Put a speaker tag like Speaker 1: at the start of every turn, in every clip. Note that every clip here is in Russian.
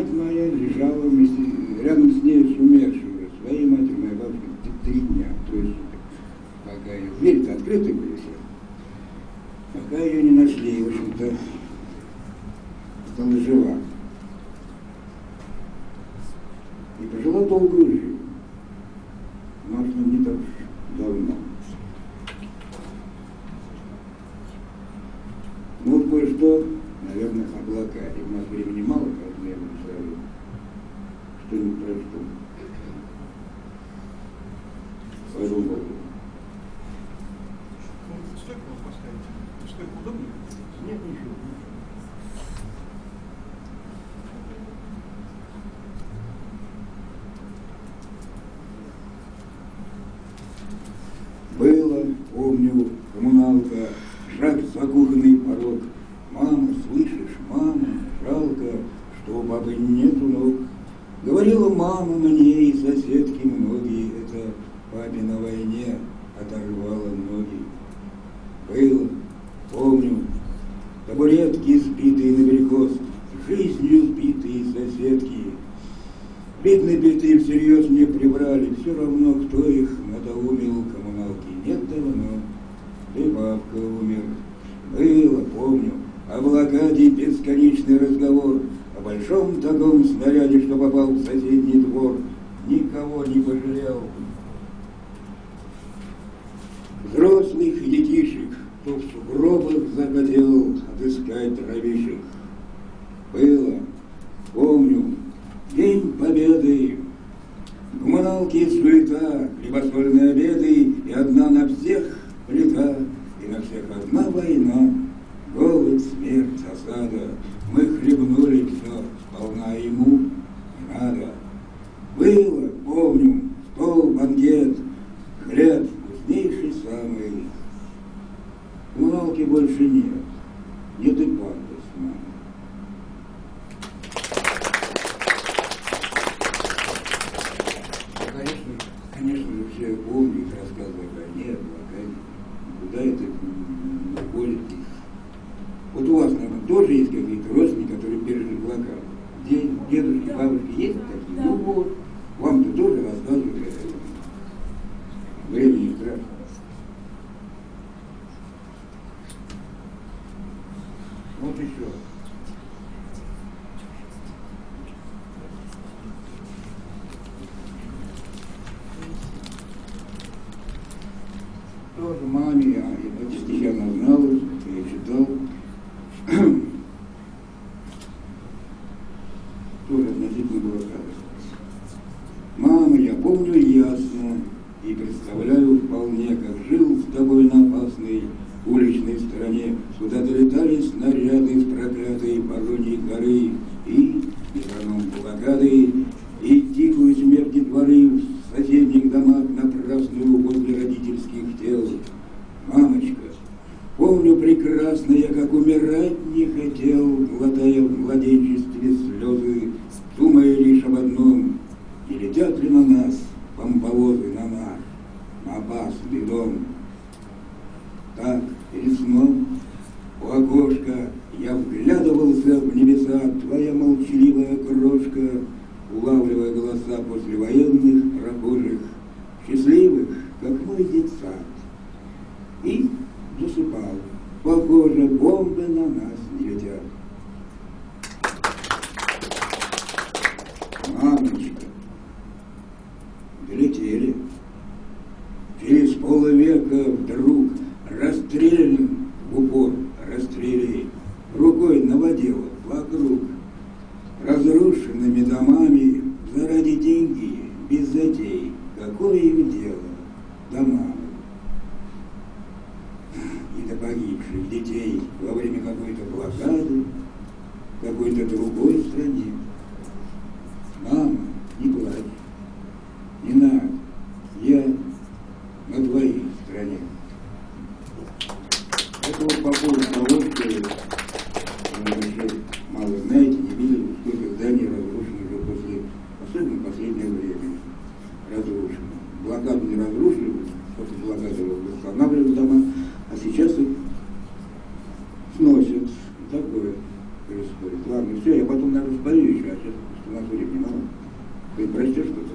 Speaker 1: мать моя лежала вместе, рядом с ней, с умершей своей матерью, моей бабушкой, 3 дня. То есть, пока ее дверь-то открыты были все, пока ее не нашли, в общем-то, стала жива. И прожила долгую жизнь. Может, не так давно. Ну вот кое-что, наверное, о блокаде. У нас времени мало, поэтому я буду говорить что-нибудь про что. Пойду Богу.
Speaker 2: Стойку поставить? Стойку удобнее?
Speaker 1: Нет, ничего. Было, помню, коммуналка, шаг за кухонный порог. Мама, слышишь, мама, жалко, что у бабы нету ног. Говорила мама мне и соседки многие, это папе на войне оторвало ноги. Было, помню, табуретки сбитые наперекос, жизнью сбитые соседки. Видно, биты всерьез не прибрали, все равно, кто их надоумил, коммуналки нет давно, да и бабка умер. Было, помню, о блокаде бесконечный разговор, о большом таком снаряде, что попал в соседний двор, никого не пожалел. Взрослых и детишек, кто в сугробах захотел отыскать дровишек. Было, помню, День Победы, коммуналки суета, хлебосольные обеды, и одна на всех плита, и на всех одна война, голод, смерть, осада. Мы хлебнули все, сполна ему не надо. Было, помню, стол, банкет, хлеб, вкуснейший самый. Коммуналки больше нет, нет и панды с нами. Конечно же, все помнят, рассказывают о войне, о блокаде. Куда это уходит? Вот у вас, наверное, тоже есть какие-то родственники, которые пережили блокаду. Дедушки, бабушки есть такие? Да. Ну вот, вам-то тоже рассказывают о этом. Времени страшно. Вот еще. Тоже маме, я эти стихи она знала, я читал. Тоже относительно блокады. Мама, я помню ясно и представляю вполне, как жил с тобой на опасной уличной стороне, куда долетали снаряды с проклятой Вороньей горы и метроном блокады, и тихую смерть детворы в соседних домах напрасную возле родительских тел. Мамочка, помню прекрасно я, как умирать не хотел, глотая в младенчестве слезы, думая лишь об одном: не летят ли на нас бомбовозы, на опасный дом. Так, перед сном у окошка я вглядывался в небеса, твоя молчаливая крошка, улавливая голоса послевоенных прохожих, счастливых, как мой детсад, и засыпал. Похоже, бомбы на нас не летят. Мамочка, долетели. Через полвека вдруг расстрелян в упор, расстреляй, рукой наводила вокруг, разрушенными домами, заради деньги, без затей, какое им дело, дома. И до погибших детей во время какой-то блокады, какой-то другой стране. Мама, не плачь, не надо, я на твоей стороне. Это вот по поводу того, что вы еще мало знаете, не видели, сколько зданий разрушено уже после, особенно в последнее время, разрушено. Блокаду не разрушили, после блокады восстанавливали дома, а сейчас их сносят. Такое. происходит. Ладно, все, я потом, наверное, сборю еще, а сейчас у нас времени мало. Ты простишь что-то?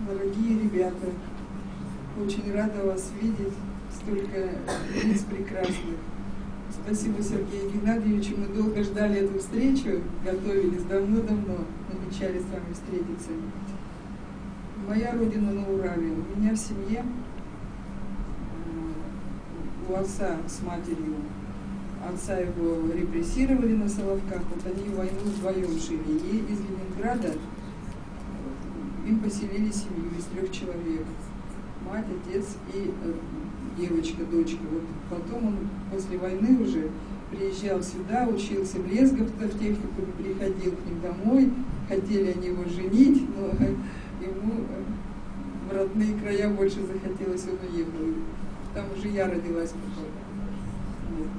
Speaker 3: Дорогие ребята, очень рада вас видеть, столько лиц прекрасных. Спасибо Сергею Геннадьевичу, мы долго ждали эту встречу, готовились давно-давно, намечали с вами встретиться. Моя родина на Урале, у меня в семье, у отца с матерью, отца его репрессировали на Соловках, вот они войну вдвоем шили, и из Ленинграда им поселили семью из 3 человек. Мать, отец и девочка, дочка. Вот потом он после войны уже приезжал сюда, учился в лесготовтехникуме, приходил к ним домой. Хотели они его женить, но ему в родные края больше захотелось, он уехал. Там уже я родилась потом. Вот.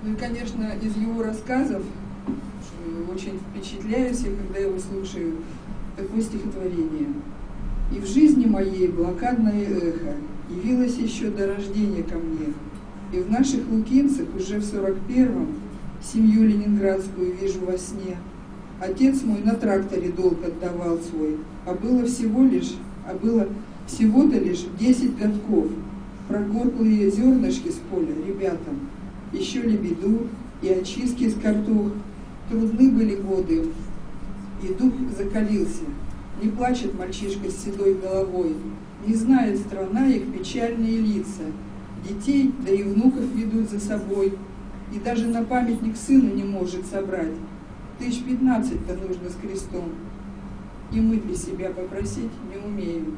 Speaker 3: Ну и, конечно, из его рассказов очень впечатляюсь я, когда его слушаю. Такое стихотворение. «И в жизни моей блокадное эхо явилось еще до рождения ко мне, и в наших Лукинцах уже в 41-м семью ленинградскую вижу во сне. Отец мой на тракторе долг отдавал свой, а было всего-то лишь 10 годков. Прогорклые зернышки с поля ребятам, еще лебеду и очистки с картох. Трудны были годы, и дух закалился. Не плачет мальчишка с седой головой, не знает страна их печальные лица. Детей, да и внуков ведут за собой, и даже на памятник сыну не может собрать. 15 нужно с крестом. И мы для себя попросить не умеем,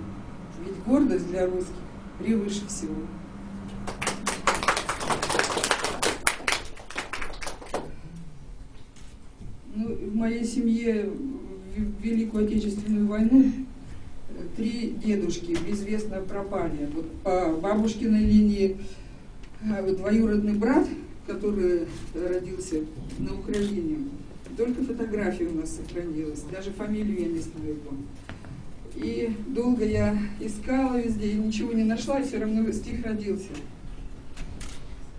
Speaker 3: ведь гордость для русских превыше всего». Ну, в моей семье в Великую Отечественную войну 3 дедушки безвестно пропали. Вот по бабушкиной линии двоюродный брат, который родился на Украине, только фотография у нас сохранилась, даже фамилию я не знаю. И долго я искала везде, и ничего не нашла, и все равно стих родился.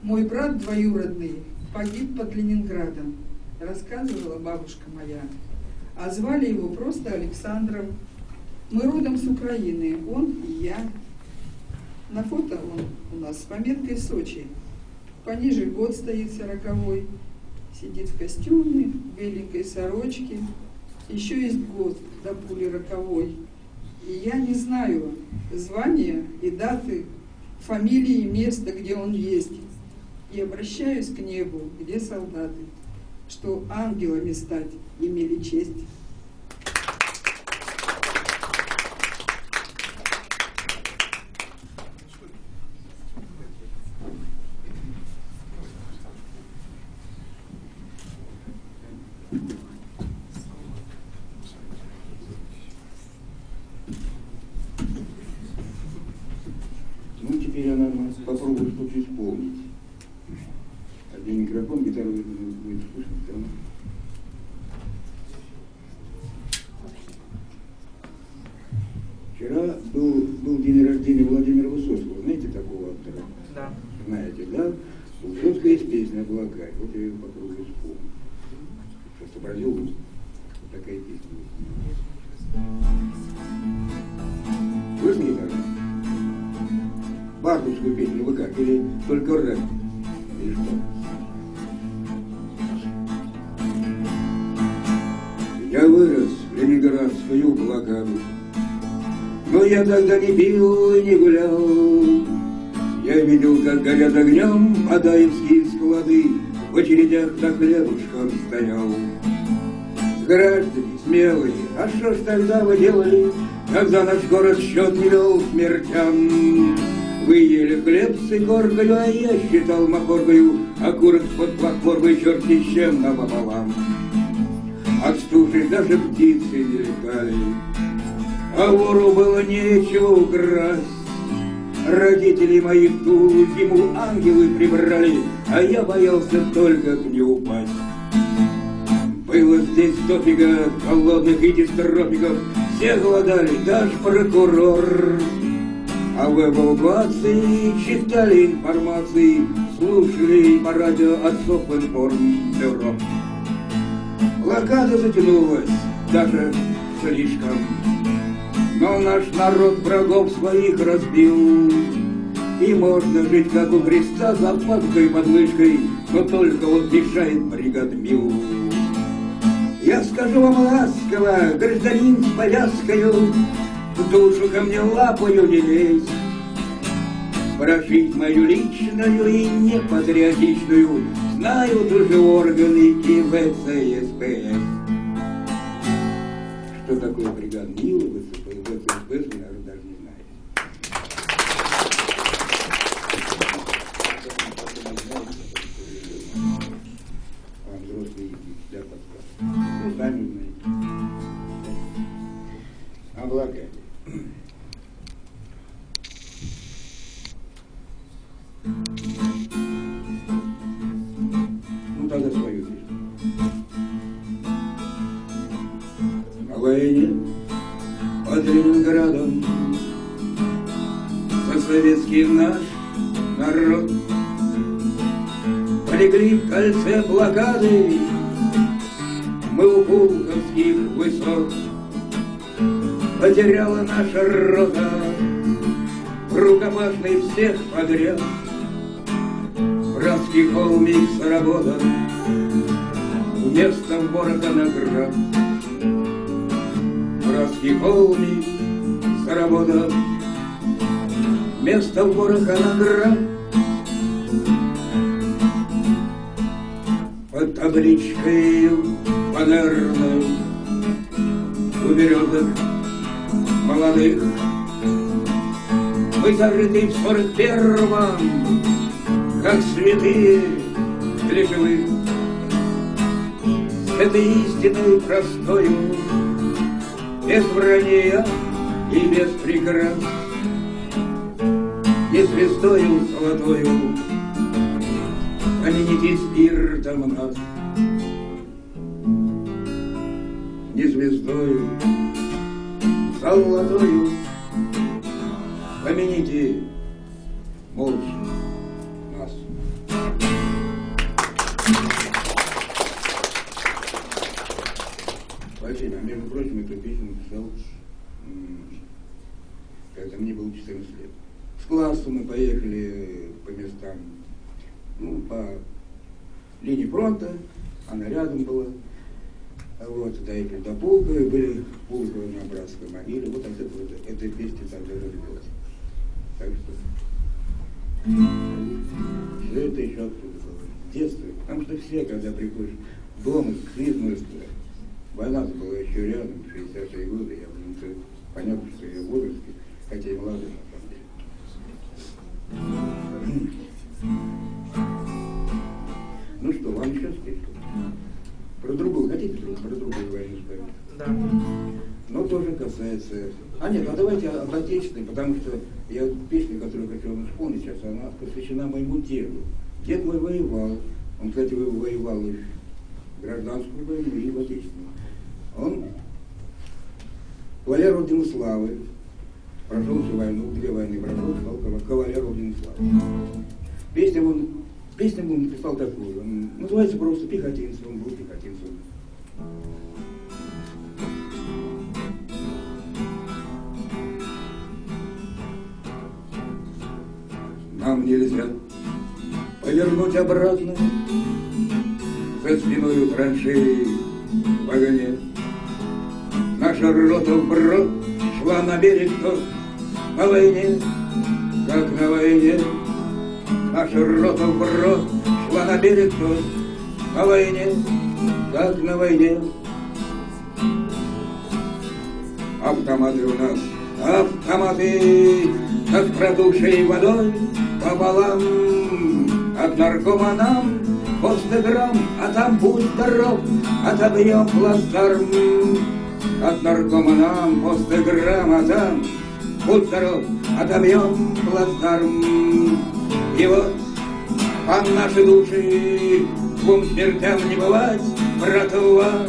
Speaker 3: «Мой брат двоюродный погиб под Ленинградом», рассказывала бабушка моя, а звали его просто Александром. Мы родом с Украины, он и я. На фото он у нас с пометкой Сочи. Пониже год стоит 40-й, сидит в костюме, в беленькой сорочке. Еще есть год до пули роковой. И я не знаю звания и даты, фамилии и места, где он есть. И обращаюсь к небу, где солдаты, что ангелами стать имели честь.
Speaker 1: Ну, теперь я, наверное, попробую что-то исполнить. Один микрофон, гитару будет слышно все равно. Вчера был день рождения Владимира Высоцкого. Знаете такого автора?
Speaker 2: Да.
Speaker 1: Знаете, да? У Высоцкого есть песня «Облака». Вот я ее попробую исполнить. Сейчас сообразил, вот такая песня есть. Слышно гитару? Бардовскую песню вы как? Или только рэп? Или что? Я вырос в ленинградскую блокаду, но я тогда не пил и не гулял. Я видел, как горят огнем адаевские склады, в очередях за хлебушком стоял. Граждане смелые, а что ж тогда вы делали, когда наш город счет не вел смертям? Вы ели хлеб с икоркою, а я считал махоркою окурок под платформой черти с чем напополам. Отстувшись, даже птицы не летали, а вору было нечего украсть. Родители моих ту зиму ангелы прибрали, а я боялся только к ней упасть. Был здесь топика, голодных и дистропиков, все голодали, даже прокурор. А в эвакуации читали информации, слушали по радио от Совинформбюро. Блокада затянулась, даже слишком, но наш народ врагов своих разбил. И можно жить, как у креста, за папкой под мышкой, но только вот мешает бригадмил. Я скажу вам ласково, гражданин с повязкою, в душу ко мне лапою не лезь. Про жизнь мою личную и непатриотичную знают уже органы и ВЦСПС. Что такое бригадмил и ВЦСПС, вы, наверное, даже не знаете. Вам взрослые для подсказки. Ну, сами знаете. Облака. Ну, тогда свою песню. На войне под Ленинградом за советский наш народ полегли в кольце блокады мы у Пулковских высот. Потеряла наша рота в рукопашной всех подряд. Братский холмик Сарабода вместо ворота наград. Братский холмик Сарабода вместо ворота наград. Под табличкой фанерной у березок молодых мы зажиты в 41-м, как святые для живых. С этой истиной простою, без вранья и без прикрас, не звездою золотою помяните спиртом нас. Не звездою золотою помяните молча нас. Спасибо. А между прочим, эту песню написал, когда мне было 14 лет. С классом мы поехали по местам, ну, по линии фронта, она рядом была. Вот, доехали до Пулковой, были Пулковы на братской могиле. Вот эта песня тогда родилась. Так что все это еще оттуда было. С детства. Потому что все, когда приходишь дома, к измольству, война была еще рядом, 60-е годы, я, понятно, что я в возрасте, хотя и молодой, на самом деле. Ну что, вам еще спеть? Про другую, хотите про другую войну спеть?
Speaker 2: Да.
Speaker 1: Но тоже касается... нет, давайте об отечественной, потому что я песню, которую хочу вам вспомнить сейчас, она посвящена моему деду. Дед мой воевал, он, кстати, воевал и в гражданскую войну, и в отечественную. Он кавалер ордена славы, прошел всю войну, 2 войны прошел, стал кавалер ордена славы. Песню он написал такую, он называется просто «Пехотинцем», он был пехотинцем. Нам нельзя повернуть обратно за спиною траншеи в огне. Наша рота вброд шла на берег, то на войне, как на войне. Наша рота вброд шла на берег, то на войне, как на войне. Автоматы у нас, автоматы, над продувшей водой пополам. От наркома нам по 100 грамм, а там будь здоров, отобьем плацдарм. От наркома нам по 100 грамм, а там будь здоров, отобьем плацдарм. И вот по нашей души 2 смертям не бывать, братва.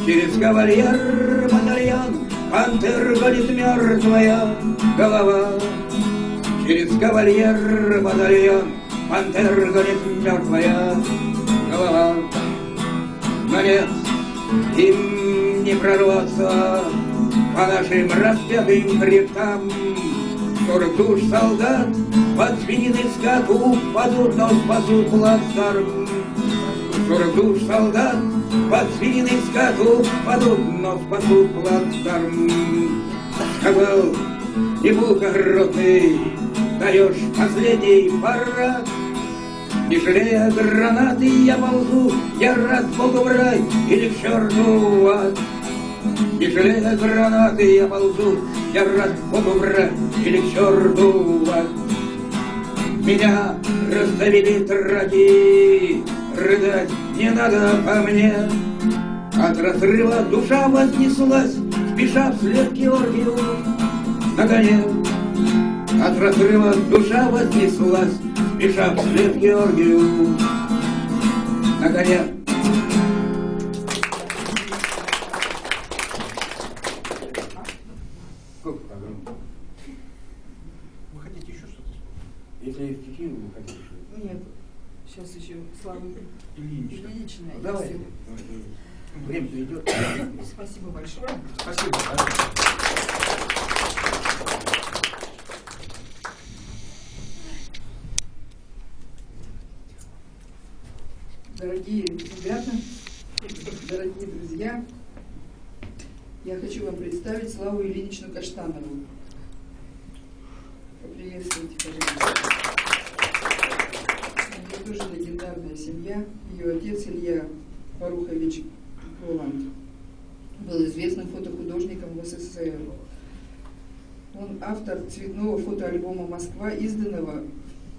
Speaker 1: через кавальер батальон, пантер гонит мертвая голова. Через кавальер батальон, пантер гонит мертвая голова. Но нет, им не прорваться по нашим распятым хребтам. 40 душ солдат под свинины скоту падут, но спасут плацдарм. 40 душ солдат под свинины скоту падут, но спасут плацдарм. Сказал неблагородный, даешь последний парад. Не жалея гранаты, я ползу, я рад Богу в рай или к черту в ад. Не жалея гранаты, я ползу, я рад Богу в рай или к черту в ад. Меня раздавили траки, рыдать не надо по мне. От разрыва душа вознеслась, спеша вслед Георгию на коне. От разрыва душа вознеслась, спеша вслед Георгию на коне.
Speaker 2: Вы хотите еще что-то?
Speaker 1: Если стихи вы хотите.
Speaker 3: Нет, сейчас еще Слава
Speaker 2: Ильинична.
Speaker 3: Ильинична.
Speaker 1: Давайте. Время-то идет.
Speaker 3: Спасибо большое.
Speaker 2: Спасибо.
Speaker 3: Дорогие ребята, дорогие друзья, я хочу вам представить Славу Ильиничну Каштанову. Поприветствуйте, пожалуйста. У нее тоже легендарная семья. Ее отец Илья Барухович Голланд был известным фотохудожником в СССР. Он автор цветного фотоальбома «Москва», изданного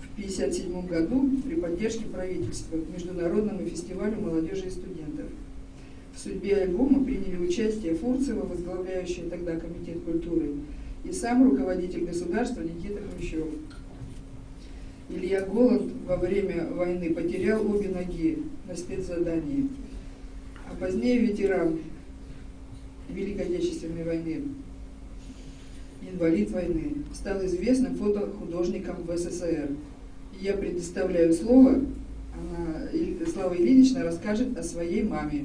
Speaker 3: в 1957 году при поддержке правительства к Международному фестивалю молодежи и студентов. В судьбе альбома приняли участие Фурцева, возглавляющая тогда Комитет культуры, и сам руководитель государства Никита Хрущев. Илья Голланд во время войны потерял обе ноги на спецзадании, а позднее ветеран Великой Отечественной войны, инвалид войны, стал известным фотохудожником в СССР. И я предоставляю слово, Слава Ильинична расскажет о своей маме.